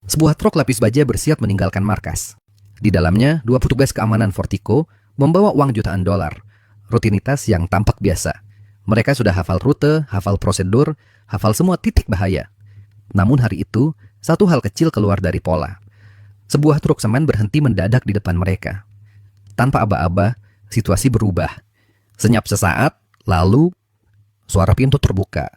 Sebuah truk lapis baja bersiap meninggalkan markas. Di dalamnya, 2 petugas keamanan Fortico membawa uang jutaan dolar. Rutinitas yang tampak biasa. Mereka sudah hafal rute, hafal prosedur, hafal semua titik bahaya. Namun hari itu, satu hal kecil keluar dari pola. Sebuah truk semen berhenti mendadak di depan mereka. Tanpa aba-aba, situasi berubah. Senyap sesaat, lalu suara pintu terbuka.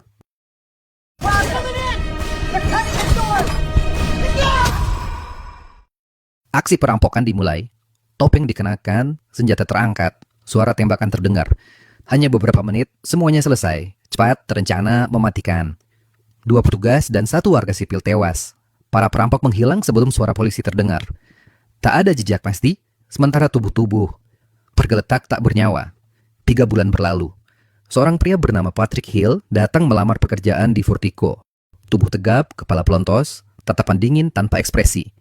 Aksi perampokan dimulai. Topeng dikenakan, senjata terangkat, suara tembakan terdengar. Hanya beberapa menit, semuanya selesai. Cepat, terencana, mematikan. 2 petugas dan 1 warga sipil tewas. Para perampok menghilang sebelum suara polisi terdengar. Tak ada jejak pasti, sementara tubuh-tubuh bergeletak tak bernyawa. 3 bulan berlalu. Seorang pria bernama Patrick Hill datang melamar pekerjaan di Fortico. Tubuh tegap, kepala pelontos, tatapan dingin tanpa ekspresi.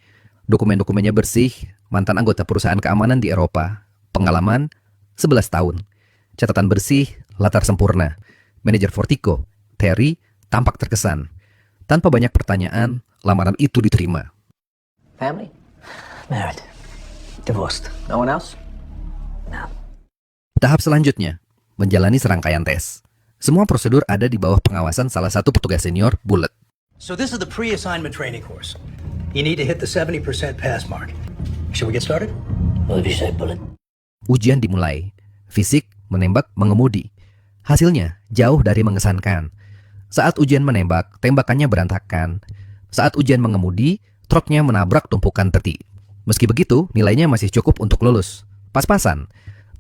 Dokumen-dokumennya bersih, mantan anggota perusahaan keamanan di Eropa. Pengalaman, 11 tahun. Catatan bersih, latar sempurna. Manajer Fortico, Terry, tampak terkesan. Tanpa banyak pertanyaan, lamaran itu diterima. Family? Married. Divorced. No one else? No. Tahap selanjutnya, menjalani serangkaian tes. Semua prosedur ada di bawah pengawasan salah satu petugas senior, Bullet. So this is the pre-assignment training course. You need to hit the 70% pass mark. Shall we get started? What did you say, Bullet? Ujian dimulai. Fisik, menembak, mengemudi. Hasilnya jauh dari mengesankan. Saat ujian menembak, tembakannya berantakan. Saat ujian mengemudi, truknya menabrak tumpukan peti. Meski begitu, nilainya masih cukup untuk lulus. Pas-pasan.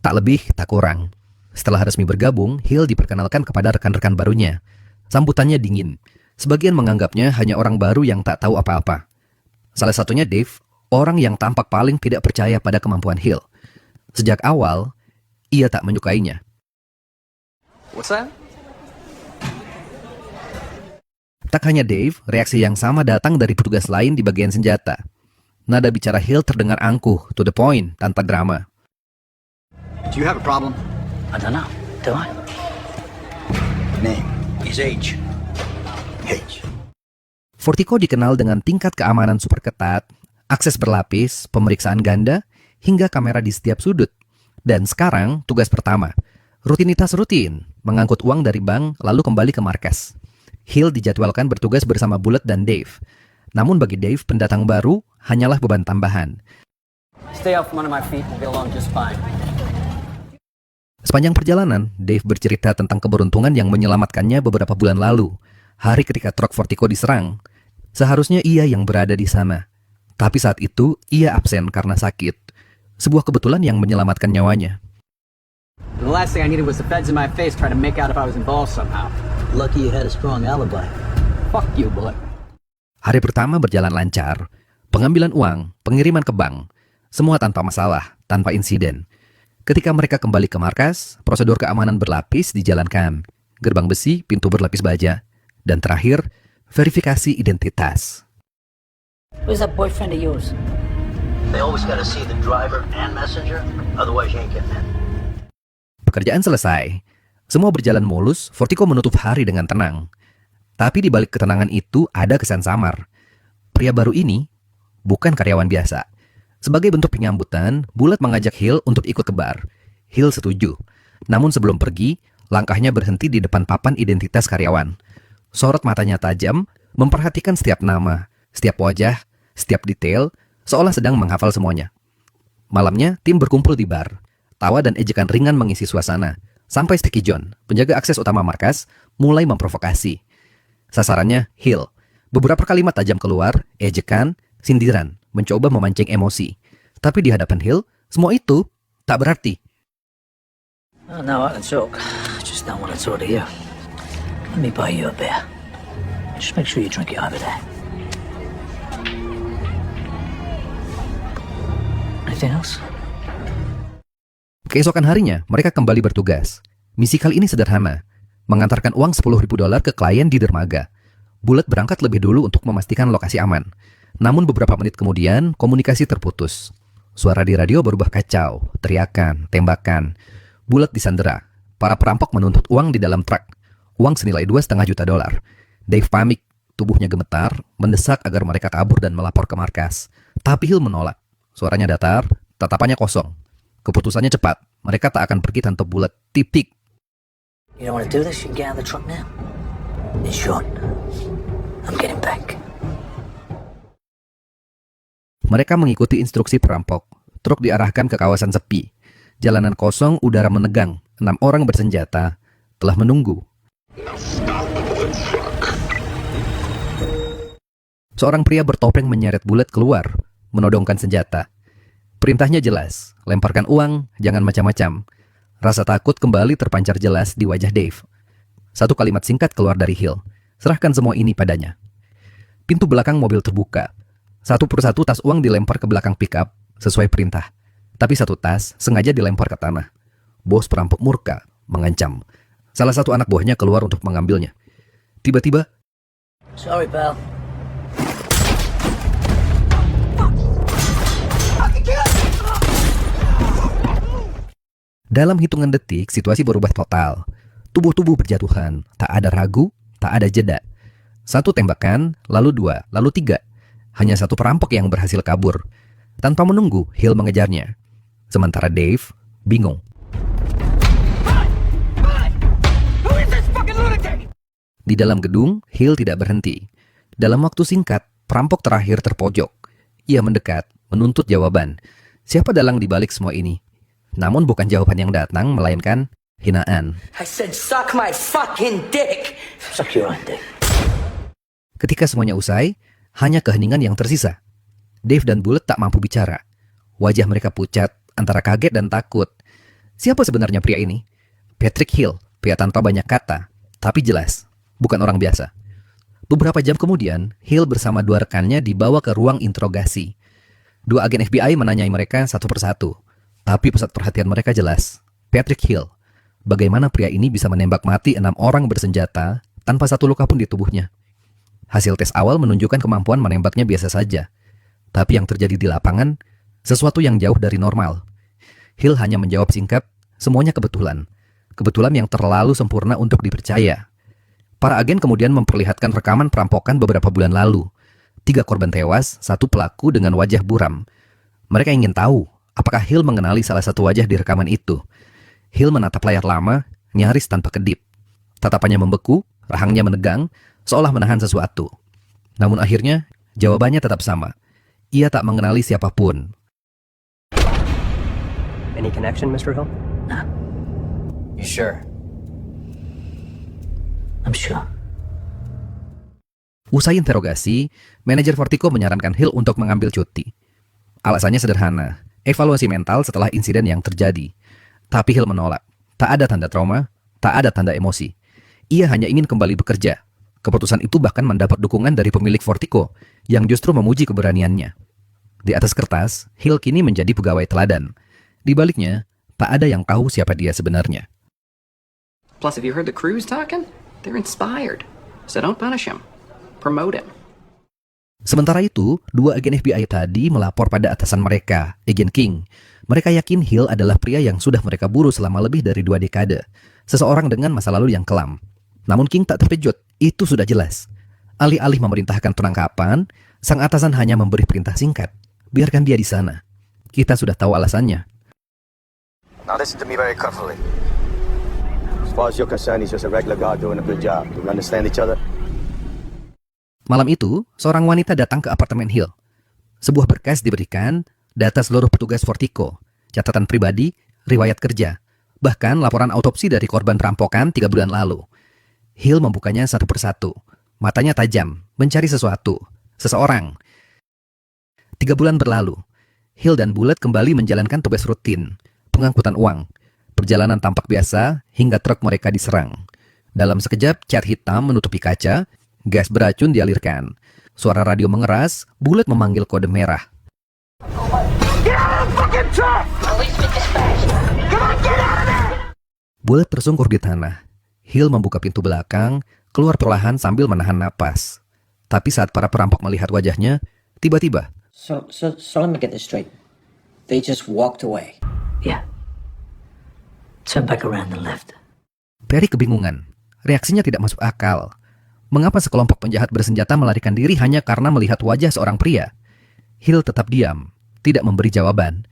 Tak lebih, tak kurang. Setelah resmi bergabung, Hill diperkenalkan kepada rekan-rekan barunya. Sambutannya dingin. Sebagian menganggapnya hanya orang baru yang tak tahu apa-apa. Salah satunya Dave, orang yang tampak paling tidak percaya pada kemampuan Hill. Sejak awal, ia tak menyukainya. What's that? Tak hanya Dave, reaksi yang sama datang dari petugas lain di bagian senjata. Nada bicara Hill terdengar angkuh, to the point, tanpa drama. Do you have a problem? I don't know. Do I? Name. His age. H. Fortico dikenal dengan tingkat keamanan super ketat, akses berlapis, pemeriksaan ganda, hingga kamera di setiap sudut. Dan sekarang, tugas pertama, rutinitas rutin, mengangkut uang dari bank lalu kembali ke markas. Hill dijadwalkan bertugas bersama Bullet dan Dave. Namun bagi Dave, pendatang baru hanyalah beban tambahan. Stay out from under my feet, we'll get along just fine. Sepanjang perjalanan, Dave bercerita tentang keberuntungan yang menyelamatkannya beberapa bulan lalu. Hari ketika truk Fortico diserang. Seharusnya ia yang berada di sana. Tapi saat itu, ia absen karena sakit. Sebuah kebetulan yang menyelamatkan nyawanya. The last thing I needed was the feds in my face trying to make out if I was involved somehow. Lucky you had a strong alibi. Fuck you, Bullet. Hari pertama berjalan lancar. Pengambilan uang, pengiriman ke bank. Semua tanpa masalah, tanpa insiden. Ketika mereka kembali ke markas, prosedur keamanan berlapis dijalankan. Gerbang besi, pintu berlapis baja. Dan terakhir, verifikasi identitas. Who's that boyfriend of yours? They always gotta see the driver and messenger, otherwise you ain't getting in. Pekerjaan selesai. Semua berjalan mulus, Fortico menutup hari dengan tenang. Tapi di balik ketenangan itu ada kesan samar. Pria baru ini bukan karyawan biasa. Sebagai bentuk penyambutan, Bullet mengajak Hill untuk ikut ke bar. Hill setuju. Namun sebelum pergi, langkahnya berhenti di depan papan identitas karyawan. Sorot matanya tajam, memperhatikan setiap nama, setiap wajah, setiap detail, seolah sedang menghafal semuanya. Malamnya, tim berkumpul di bar. Tawa dan ejekan ringan mengisi suasana. Sampai Sticky John, penjaga akses utama markas, mulai memprovokasi. Sasarannya Hill. Beberapa kalimat tajam keluar, ejekan, sindiran, mencoba memancing emosi. Tapi di hadapan Hill, semua itu tak berarti. Oh, no, I can talk. I just don't want to talk to you. Let me buy you a beer. Just make sure you drink it over there. Anything else? Keesokan harinya, mereka kembali bertugas. Misi kali ini sederhana, mengantarkan uang $10.000 ke klien di dermaga. Bullet berangkat lebih dulu untuk memastikan lokasi aman. Namun beberapa menit kemudian, komunikasi terputus. Suara di radio berubah kacau, teriakan, tembakan. Bullet disandera. Para perampok menuntut uang di dalam truk. Uang senilai $2,5 juta. Dave panik, Tubuhnya gemetar, mendesak agar mereka kabur dan melapor ke markas. Tapi Hill menolak. Suaranya datar, tatapannya kosong. Keputusannya cepat. Mereka tak akan pergi tanpa Bullet. Titik. You don't want to do this? You can get out of the truck now. In short, I'm getting back. Mereka mengikuti instruksi perampok. Truk diarahkan ke kawasan sepi. Jalanan kosong, udara menegang. 6 orang bersenjata telah menunggu. Seorang pria bertopeng menyeret Bullet keluar, menodongkan senjata. Perintahnya jelas, lemparkan uang, jangan macam-macam. Rasa takut kembali terpancar jelas di wajah Dave. Satu kalimat singkat keluar dari Hill, serahkan semua ini padanya. Pintu belakang mobil terbuka. Satu persatu tas uang dilempar ke belakang pickup, sesuai perintah. Tapi satu tas sengaja dilempar ke tanah. Bos perampok murka, mengancam. Salah satu anak buahnya keluar untuk mengambilnya. Tiba-tiba, Sorry, pal. dalam hitungan detik, situasi berubah total. Tubuh-tubuh berjatuhan, tak ada ragu, tak ada jeda. Satu tembakan, lalu 2, lalu 3. Hanya satu perampok yang berhasil kabur. Tanpa menunggu, Hill mengejarnya. Sementara Dave bingung. Di dalam gedung, Hill tidak berhenti. Dalam waktu singkat, perampok terakhir terpojok. Ia mendekat, menuntut jawaban. Siapa dalang di balik semua ini? Namun bukan jawaban yang datang, melainkan hinaan. I said suck my fucking dick. Suck your own dick. Ketika semuanya usai, hanya keheningan yang tersisa. Dave dan Bullet tak mampu bicara. Wajah mereka pucat, antara kaget dan takut. Siapa sebenarnya pria ini? Patrick Hill, pria tanpa banyak kata, tapi jelas, bukan orang biasa. Beberapa jam kemudian, Hill bersama 2 rekannya dibawa ke ruang interogasi. 2 agen FBI menanyai mereka satu persatu. Tapi pusat perhatian mereka jelas, Patrick Hill. Bagaimana pria ini bisa menembak mati 6 orang bersenjata tanpa satu luka pun di tubuhnya? Hasil tes awal menunjukkan kemampuan menembaknya biasa saja. Tapi yang terjadi di lapangan, sesuatu yang jauh dari normal. Hill hanya menjawab singkat, semuanya kebetulan. Kebetulan yang terlalu sempurna untuk dipercaya. Para agen kemudian memperlihatkan rekaman perampokan beberapa bulan lalu. 3 korban tewas, 1 pelaku dengan wajah buram. Mereka ingin tahu, apakah Hill mengenali salah satu wajah di rekaman itu. Hill menatap layar lama, nyaris tanpa kedip. Tatapannya membeku, rahangnya menegang, seolah menahan sesuatu. Namun akhirnya, jawabannya tetap sama. Ia tak mengenali siapapun. Any connection, Mr. Hill? You sure? I'm sure. Usai interogasi, manajer Vertigo menyarankan Hill untuk mengambil cuti. Alasannya sederhana, evaluasi mental setelah insiden yang terjadi. Tapi Hill menolak. Tak ada tanda trauma, tak ada tanda emosi. Ia hanya ingin kembali bekerja. Keputusan itu bahkan mendapat dukungan dari pemilik Vertigo, yang justru memuji keberaniannya. Di atas kertas, Hill kini menjadi pegawai teladan. Di baliknya, tak ada yang tahu siapa dia sebenarnya. Plus, have you heard the crews talking? They're inspired. So don't punish him. Promote him. Sementara itu, 2 agen FBI tadi melapor pada atasan mereka, Agen King. Mereka yakin Hill adalah pria yang sudah mereka buru selama lebih dari 2 dekade. Seseorang dengan masa lalu yang kelam. Namun King tak terkejut, itu sudah jelas. Alih-alih memerintahkan penangkapan, sang atasan hanya memberi perintah singkat. Biarkan dia di sana. Kita sudah tahu alasannya. Now listen to me very carefully. As far as you're concerned, he's just a regular guy doing a good job. Do we understand each other? Malam itu, seorang wanita datang ke apartemen Hill. Sebuah berkas diberikan, data seluruh petugas Vertigo, catatan pribadi, riwayat kerja, bahkan laporan autopsi dari korban perampokan 3 bulan lalu. Hill membukanya satu persatu. Matanya tajam, mencari sesuatu, seseorang. 3 bulan berlalu. Hill dan Bullet kembali menjalankan tugas rutin, pengangkutan uang. Perjalanan tampak biasa hingga truk mereka diserang. Dalam sekejap, cat hitam menutupi kaca, gas beracun dialirkan. Suara radio mengeras, Bullet memanggil kode merah. Bullet tersungkur di tanah. Hill membuka pintu belakang, keluar perlahan sambil menahan napas. Tapi saat para perampok melihat wajahnya, tiba-tiba, So let me get this straight. They just walked away. Yeah. Turned back around and left. Perry kebingungan. Reaksinya tidak masuk akal. Mengapa sekelompok penjahat bersenjata melarikan diri hanya karena melihat wajah seorang pria? Hill tetap diam, tidak memberi jawaban.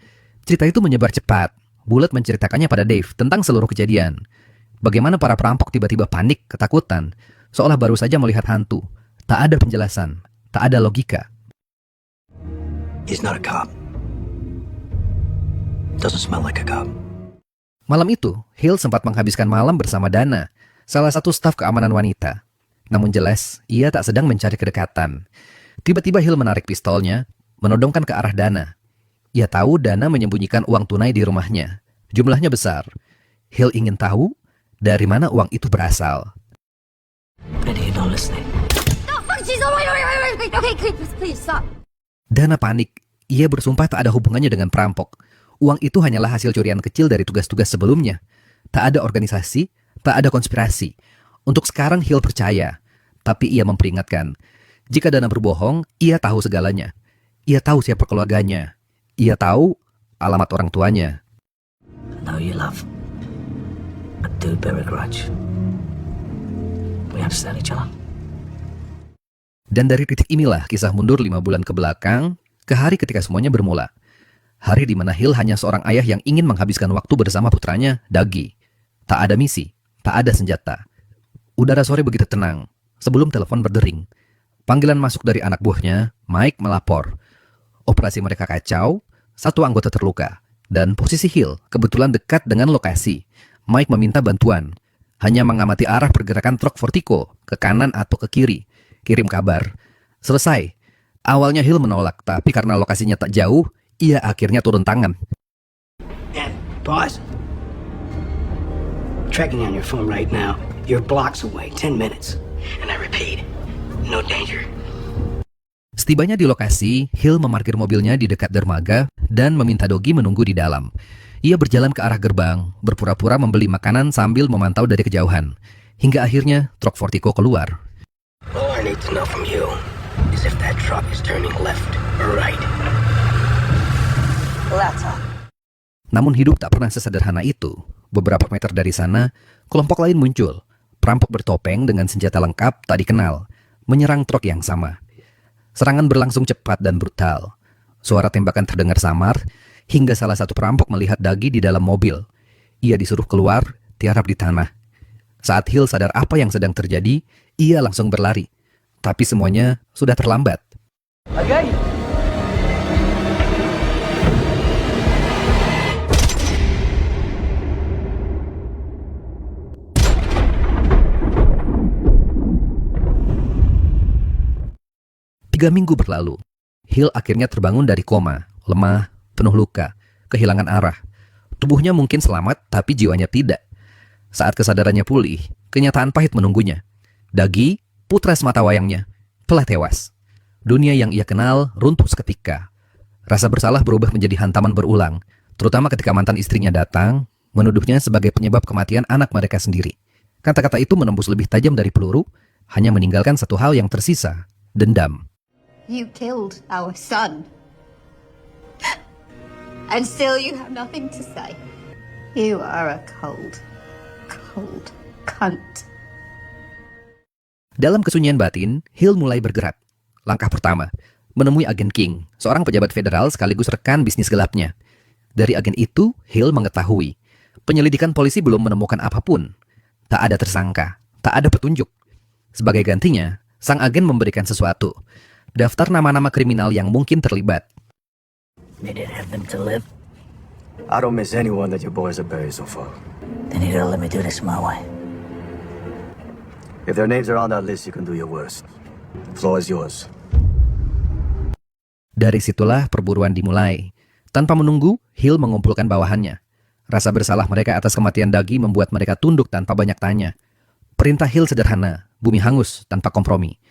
Cerita itu menyebar cepat. Bullet menceritakannya pada Dave tentang seluruh kejadian. Bagaimana para perampok tiba-tiba panik, ketakutan, seolah baru saja melihat hantu. Tak ada penjelasan, tak ada logika. He's not a cop. Doesn't smell like a cop. Malam itu, Hill sempat menghabiskan malam bersama Dana, salah satu staf keamanan wanita. Namun jelas, ia tak sedang mencari kedekatan. Tiba-tiba Hill menarik pistolnya, menodongkan ke arah Dana. Ia tahu Dana menyembunyikan uang tunai di rumahnya. Jumlahnya besar. Hill ingin tahu dari mana uang itu berasal. Maybe you're not listening. Okay, please stop. Dana panik. Ia bersumpah tak ada hubungannya dengan perampok. Uang itu hanyalah hasil curian kecil dari tugas-tugas sebelumnya. Tak ada organisasi, tak ada konspirasi. Untuk sekarang Hill percaya. Tapi ia memperingatkan. Jika Dana berbohong, ia tahu segalanya. Ia tahu siapa keluarganya. Ia tahu alamat orang tuanya. I know you love. I do bear a grudge. We understand each other. Dan dari titik inilah kisah mundur 5 bulan ke belakang, ke hari ketika semuanya bermula. Hari di mana Hill hanya seorang ayah yang ingin menghabiskan waktu bersama putranya, Dougie. Tak ada misi, tak ada senjata. Udara sore begitu tenang, sebelum telepon berdering. Panggilan masuk dari anak buahnya, Mike melapor. Operasi mereka kacau, satu anggota terluka, dan posisi Hill kebetulan dekat dengan lokasi. Mike meminta bantuan, hanya mengamati arah pergerakan truk Vertigo, ke kanan atau ke kiri. Kirim kabar. Selesai. Awalnya Hill menolak, tapi karena lokasinya tak jauh, ia akhirnya turun tangan. Boss? Tracking on your phone right now. You're blocks away, 10 minutes. And I repeat, no danger. Setibanya di lokasi, Hill memarkir mobilnya di dekat dermaga dan meminta Dougie menunggu di dalam. Ia berjalan ke arah gerbang, berpura-pura membeli makanan sambil memantau dari kejauhan. Hingga akhirnya truk Vertigo keluar. All I need to know from you is if that truck is turning left or right. Later. Namun hidup tak pernah sesederhana itu. Beberapa meter dari sana, kelompok lain muncul. Perampok bertopeng dengan senjata lengkap tak dikenal, menyerang truk yang sama. Serangan berlangsung cepat dan brutal. Suara tembakan terdengar samar, hingga salah satu perampok melihat Dougie di dalam mobil. Ia disuruh keluar, tiarap di tanah. Saat Hill sadar apa yang sedang terjadi, ia langsung berlari. Tapi semuanya sudah terlambat. Okay. 3 minggu berlalu. Hill akhirnya terbangun dari koma, lemah, penuh luka, kehilangan arah. Tubuhnya mungkin selamat, tapi jiwanya tidak. Saat kesadarannya pulih, kenyataan pahit menunggunya. Dougie, putra semata wayangnya, telah tewas. Dunia yang ia kenal runtuh seketika. Rasa bersalah berubah menjadi hantaman berulang, terutama ketika mantan istrinya datang, menuduhnya sebagai penyebab kematian anak mereka sendiri. Kata-kata itu menembus lebih tajam dari peluru, hanya meninggalkan satu hal yang tersisa, dendam. You killed our son. And still you have nothing to say. You are a cold cunt. Dalam kesunyian batin, Hill mulai bergerak. Langkah pertama, menemui agen King, seorang pejabat federal sekaligus rekan bisnis gelapnya. Dari agen itu, Hill mengetahui penyelidikan polisi belum menemukan apapun. Tak ada tersangka, tak ada petunjuk. Sebagai gantinya, sang agen memberikan sesuatu. Daftar nama-nama kriminal yang mungkin terlibat. You didn't have them to live. I don't miss anyone that your boys have buried so far. Then you gotta let me do this my way. If their names are on that list, you can do your worst. The floor is yours. Dari situlah perburuan dimulai. Tanpa menunggu, Hill mengumpulkan bawahannya. Rasa bersalah mereka atas kematian Dougie membuat mereka tunduk tanpa banyak tanya. Perintah Hill sederhana, bumi hangus tanpa kompromi.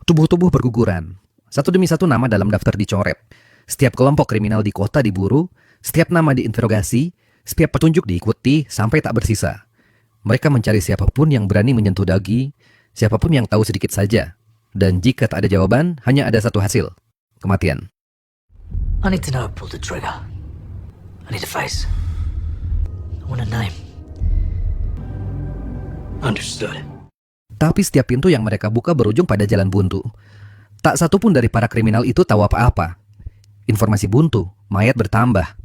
Tubuh-tubuh berguguran. Satu demi satu nama dalam daftar dicoret. Setiap kelompok kriminal di kota diburu, setiap nama diinterogasi, setiap petunjuk diikuti sampai tak bersisa. Mereka mencari siapapun yang berani menyentuh Dougie, siapapun yang tahu sedikit saja. Dan jika tak ada jawaban, hanya ada satu hasil. Kematian. I need to know who pulled the trigger. I need a face. I want a name. Understood. Tapi setiap pintu yang mereka buka berujung pada jalan buntu. Tak satu pun dari para kriminal itu tahu apa-apa. Informasi buntu, mayat bertambah.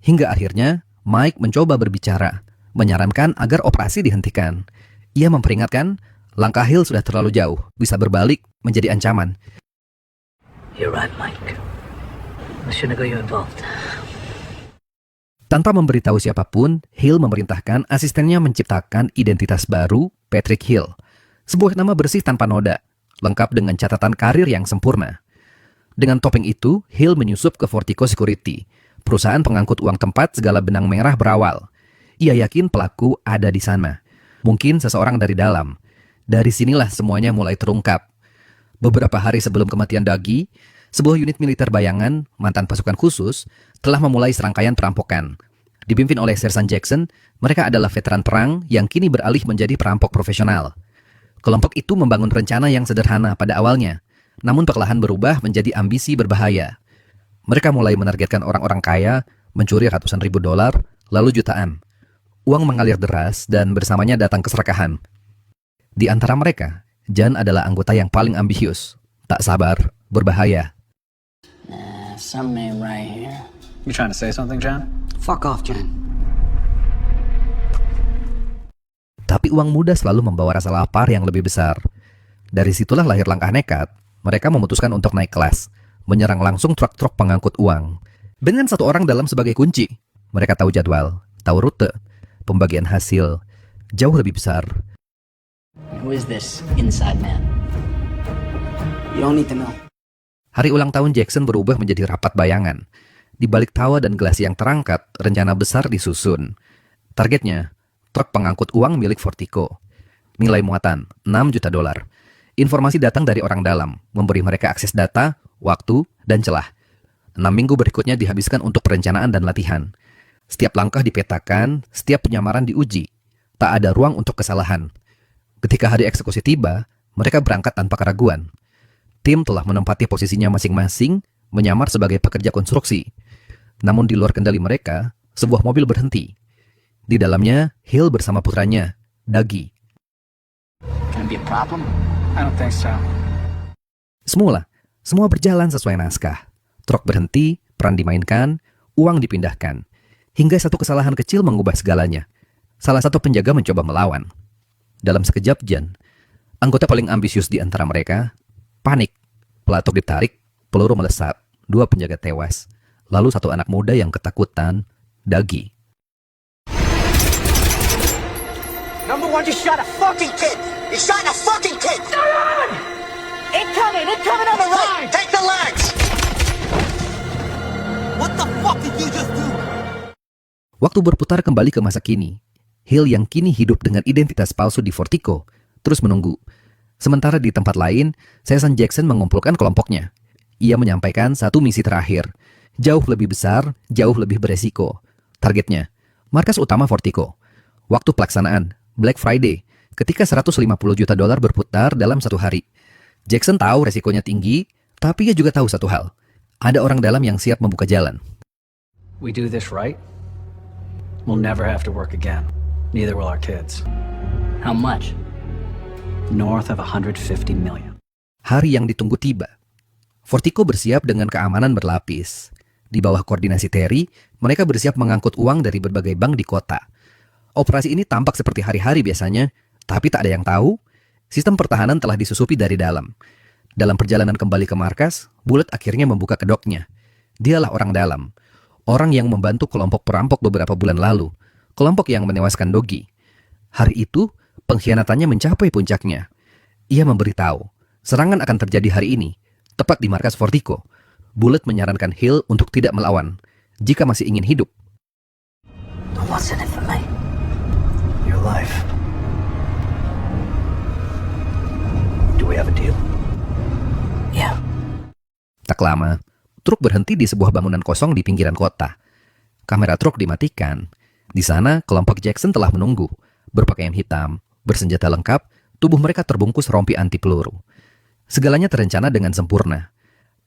Hingga akhirnya Mike mencoba berbicara, menyarankan agar operasi dihentikan. Ia memperingatkan langkah Hill sudah terlalu jauh, bisa berbalik menjadi ancaman. You're right, Mike. I shouldn't have got you involved. Tanpa memberitahu siapapun, Hill memerintahkan asistennya menciptakan identitas baru, Patrick Hill. Sebuah nama bersih tanpa noda, lengkap dengan catatan karir yang sempurna. Dengan topeng itu, Hill menyusup ke Fortico Security, perusahaan pengangkut uang tempat segala benang merah berawal. Ia yakin pelaku ada di sana. Mungkin seseorang dari dalam. Dari sinilah semuanya mulai terungkap. Beberapa hari sebelum kematian Dougie, sebuah unit militer bayangan, mantan pasukan khusus, telah memulai serangkaian perampokan. Dipimpin oleh Sersan Jackson, mereka adalah veteran perang yang kini beralih menjadi perampok profesional. Kelompok itu membangun rencana yang sederhana pada awalnya, namun perlahan berubah menjadi ambisi berbahaya. Mereka mulai menargetkan orang-orang kaya, mencuri ratusan ribu dolar, lalu jutaan. Uang mengalir deras dan bersamanya datang keserakahan. Di antara mereka, Jan adalah anggota yang paling ambisius, tak sabar, berbahaya. Some name right here. You trying to say something, John? Fuck off, Jan. Tapi uang muda selalu membawa rasa lapar yang lebih besar. Dari situlah lahir langkah nekat. Mereka memutuskan untuk naik kelas, menyerang langsung truk-truk pengangkut uang. Dengan satu orang dalam sebagai kunci. Mereka tahu jadwal, tahu rute, pembagian hasil, jauh lebih besar. Who is this inside man? You don't need to know. Hari ulang tahun Jackson berubah menjadi rapat bayangan. Di balik tawa dan gelas yang terangkat, rencana besar disusun. Targetnya, truk pengangkut uang milik Fortico. Nilai muatan, 6 juta dolar. Informasi datang dari orang dalam, memberi mereka akses data, waktu, dan celah. 6 minggu berikutnya dihabiskan untuk perencanaan dan latihan. Setiap langkah dipetakan, setiap penyamaran diuji. Tak ada ruang untuk kesalahan. Ketika hari eksekusi tiba, mereka berangkat tanpa keraguan. Tim telah menempati posisinya masing-masing, menyamar sebagai pekerja konstruksi. Namun di luar kendali mereka, sebuah mobil berhenti. Di dalamnya, Hill bersama putranya, Dougie. Can it be a problem? I don't think so. Semula, semua berjalan sesuai naskah. Truk berhenti, peran dimainkan, uang dipindahkan. Hingga satu kesalahan kecil mengubah segalanya. Salah satu penjaga mencoba melawan. Dalam sekejap, Jan, anggota paling ambisius di antara mereka, panik. Pelatuk ditarik, peluru melesat, 2 penjaga tewas. Lalu satu anak muda yang ketakutan, Dougie. Number one, you shot a fucking kid! You shot a fucking kid! Run! Incoming on the right! Take the legs! What the fuck did you just do? Waktu berputar kembali ke masa kini, Hill yang kini hidup dengan identitas palsu di Fortico, terus menunggu. Sementara di tempat lain, Sersan Jackson mengumpulkan kelompoknya. Ia menyampaikan satu misi terakhir, jauh lebih besar, jauh lebih beresiko. Targetnya, markas utama Fortico. Waktu pelaksanaan, Black Friday, ketika 150 juta dolar berputar dalam satu hari. Jackson tahu resikonya tinggi, tapi ia juga tahu satu hal. Ada orang dalam yang siap membuka jalan. We do this right, we'll never have to work again. Neither will our kids. How much? North of 150 million. Hari yang ditunggu tiba. Fortico bersiap dengan keamanan berlapis. Di bawah koordinasi Terry, mereka bersiap mengangkut uang dari berbagai bank di kota. Operasi ini tampak seperti hari-hari biasanya, tapi tak ada yang tahu, sistem pertahanan telah disusupi dari dalam. Dalam perjalanan kembali ke markas, Bullet akhirnya membuka kedoknya. Dialah orang dalam. Orang yang membantu kelompok perampok beberapa bulan lalu. Kelompok yang menewaskan Dougie. Hari itu, pengkhianatannya mencapai puncaknya. Ia memberitahu, serangan akan terjadi hari ini, tepat di markas Fortico. Bullet menyarankan Hill untuk tidak melawan, jika masih ingin hidup. What's in it for me? Your life. Do we have a deal? Yeah. Tak lama, truk berhenti di sebuah bangunan kosong di pinggiran kota. Kamera truk dimatikan. Di sana, kelompok Jackson telah menunggu. Berpakaian hitam, bersenjata lengkap, tubuh mereka terbungkus rompi anti peluru. Segalanya terencana dengan sempurna.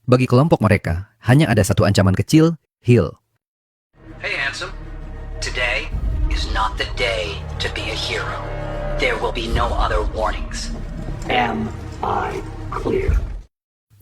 Bagi kelompok mereka, hanya ada satu ancaman kecil, Hill. Hey, handsome. Today is not the day to be a hero. There will be no other warnings. Am I clear?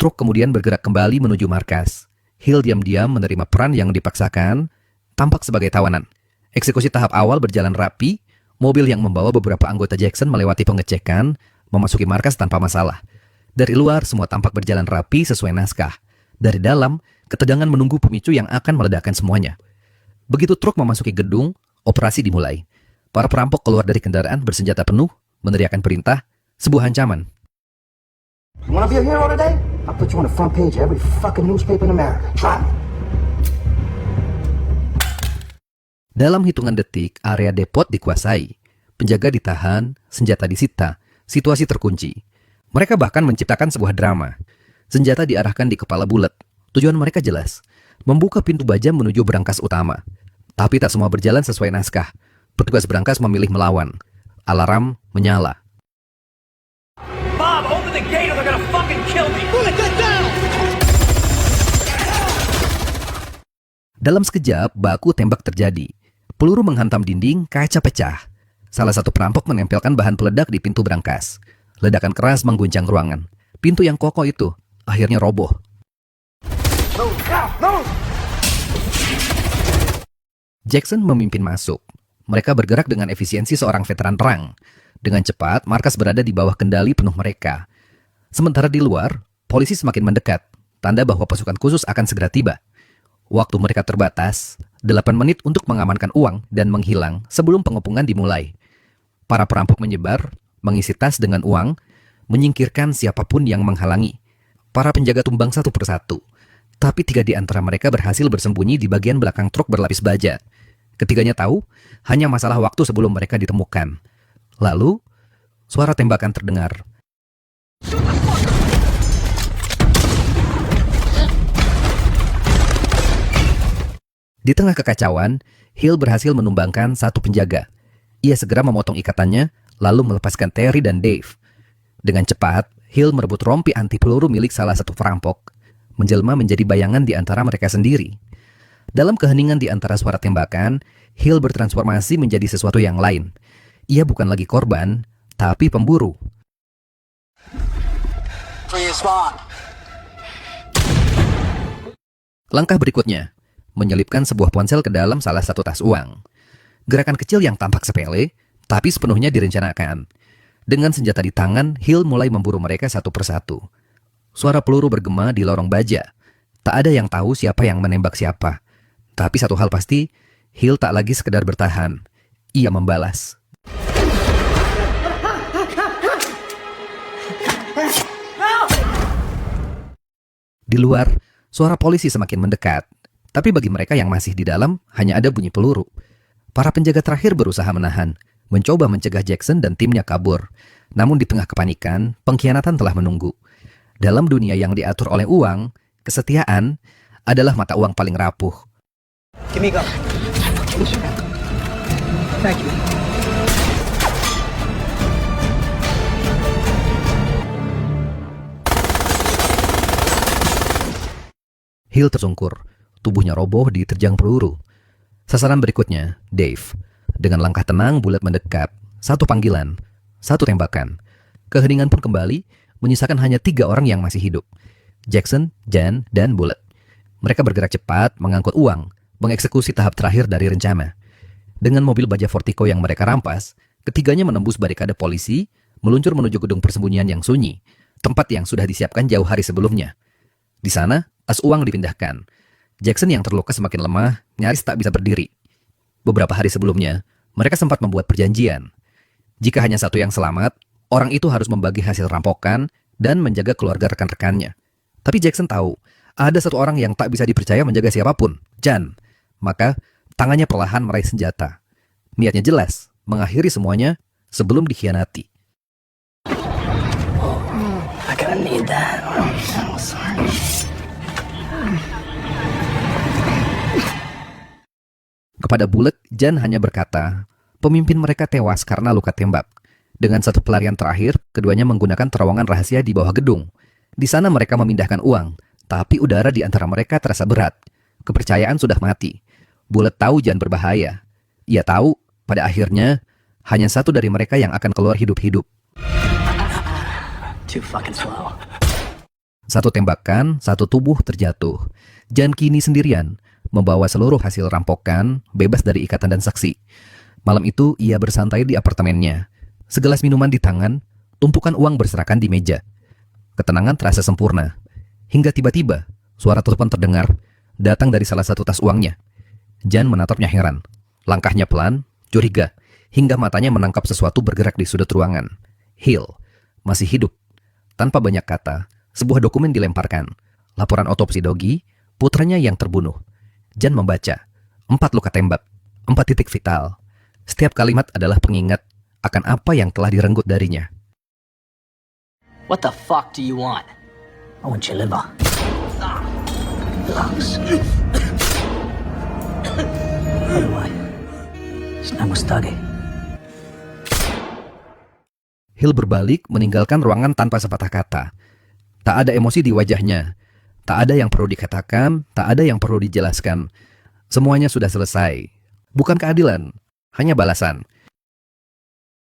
Truk kemudian bergerak kembali menuju markas. Hill diam-diam menerima peran yang dipaksakan, tampak sebagai tawanan. Eksekusi tahap awal berjalan rapi, mobil yang membawa beberapa anggota Jackson melewati pengecekan, memasuki markas tanpa masalah. Dari luar, semua tampak berjalan rapi sesuai naskah. Dari dalam, ketegangan menunggu pemicu yang akan meledakkan semuanya. Begitu truk memasuki gedung, operasi dimulai. Para perampok keluar dari kendaraan bersenjata penuh, meneriakkan perintah, sebuah ancaman. You wanna be a hero today? I'll put you on the front page of every fucking newspaper in America. Try me. Dalam hitungan detik, area depot dikuasai. Penjaga ditahan, senjata disita, situasi terkunci. Mereka bahkan menciptakan sebuah drama. Senjata diarahkan di kepala Bullet. Tujuan mereka jelas, membuka pintu baja menuju berangkas utama. Tapi tak semua berjalan sesuai naskah. Petugas berangkas memilih melawan. Alarm menyala. Bob, open the gate or they're gonna fucking kill me! Bullet, get down! Dalam sekejap, baku tembak terjadi. Peluru menghantam dinding, kaca pecah. Salah satu perampok menempelkan bahan peledak di pintu berangkas. Ledakan keras mengguncang ruangan. Pintu yang kokoh itu akhirnya roboh. Jackson memimpin masuk. Mereka bergerak dengan efisiensi seorang veteran perang. Dengan cepat, markas berada di bawah kendali penuh mereka. Sementara di luar, polisi semakin mendekat. Tanda bahwa pasukan khusus akan segera tiba. Waktu mereka terbatas, 8 menit untuk mengamankan uang dan menghilang sebelum pengepungan dimulai. Para perampok menyebar, mengisi tas dengan uang, menyingkirkan siapapun yang menghalangi. Para penjaga tumbang satu persatu. Tapi 3 di antara mereka berhasil bersembunyi di bagian belakang truk berlapis baja. Ketiganya tahu, hanya masalah waktu sebelum mereka ditemukan. Lalu, suara tembakan terdengar. Di tengah kekacauan, Hill berhasil menumbangkan satu penjaga. Ia segera memotong ikatannya, lalu melepaskan Terry dan Dave. Dengan cepat, Hill merebut rompi anti peluru milik salah satu perampok, menjelma menjadi bayangan di antara mereka sendiri. Dalam keheningan di antara suara tembakan, Hill bertransformasi menjadi sesuatu yang lain. Ia bukan lagi korban, tapi pemburu. Langkah berikutnya, menyelipkan sebuah ponsel ke dalam salah satu tas uang. Gerakan kecil yang tampak sepele, tapi sepenuhnya direncanakan. Dengan senjata di tangan, Hill mulai memburu mereka satu persatu. Suara peluru bergema di lorong baja. Tak ada yang tahu siapa yang menembak siapa. Tapi satu hal pasti, Hill tak lagi sekedar bertahan. Ia membalas. Di luar, suara polisi semakin mendekat. Tapi bagi mereka yang masih di dalam, hanya ada bunyi peluru. Para penjaga terakhir berusaha menahan, mencoba mencegah Jackson dan timnya kabur. Namun di tengah kepanikan, pengkhianatan telah menunggu. Dalam dunia yang diatur oleh uang, kesetiaan adalah mata uang paling rapuh. Give me a gun. Thank you. Hill tersungkur. Tubuhnya roboh diterjang peluru. Sasaran berikutnya, Dave. Dengan langkah tenang, Bullet mendekat. Satu panggilan, satu tembakan. Keheningan pun kembali, menyisakan hanya 3 orang yang masih hidup. Jackson, Jan, dan Bullet. Mereka bergerak cepat, mengangkut uang, mengeksekusi tahap terakhir dari rencana. Dengan mobil baja Vertigo yang mereka rampas, ketiganya menembus barikade polisi, meluncur menuju gedung persembunyian yang sunyi, tempat yang sudah disiapkan jauh hari sebelumnya. Di sana, tas uang dipindahkan. Jackson yang terluka semakin lemah, nyaris tak bisa berdiri. Beberapa hari sebelumnya, mereka sempat membuat perjanjian. Jika hanya satu yang selamat, orang itu harus membagi hasil rampokan dan menjaga keluarga rekan-rekannya. Tapi Jackson tahu, ada satu orang yang tak bisa dipercaya menjaga siapapun, Jan. Maka, tangannya perlahan meraih senjata. Niatnya jelas, mengakhiri semuanya sebelum dikhianati. I gotta need that. Oh, sorry. Kepada Bullet, Jan hanya berkata, pemimpin mereka tewas karena luka tembak. Dengan satu pelarian terakhir, keduanya menggunakan terowongan rahasia di bawah gedung. Di sana mereka memindahkan uang, tapi udara di antara mereka terasa berat. Kepercayaan sudah mati. Bullet tahu Jan berbahaya. Ia tahu, pada akhirnya, hanya satu dari mereka yang akan keluar hidup-hidup. Too fucking slow. Satu tembakan, satu tubuh terjatuh. Jan kini sendirian, membawa seluruh hasil rampokan, bebas dari ikatan dan saksi. Malam itu, ia bersantai di apartemennya. Segelas minuman di tangan, tumpukan uang berserakan di meja. Ketenangan terasa sempurna. Hingga tiba-tiba, suara telepon terdengar, datang dari salah satu tas uangnya. Jan menatapnya heran. Langkahnya pelan, curiga, hingga matanya menangkap sesuatu bergerak di sudut ruangan. Hill, masih hidup. Tanpa banyak kata, sebuah dokumen dilemparkan. Laporan otopsi Dogi, putranya yang terbunuh. Jan membaca. 4 luka tembak, 4 titik vital. Setiap kalimat adalah pengingat akan apa yang telah direnggut darinya. What the fuck do you want? I want your liver. Lungs. Anyway, his name was Dougie. Hill berbalik meninggalkan ruangan tanpa sepatah kata. Tak ada emosi di wajahnya. Tak ada yang perlu dikatakan, tak ada yang perlu dijelaskan. Semuanya sudah selesai. Bukan keadilan, hanya balasan.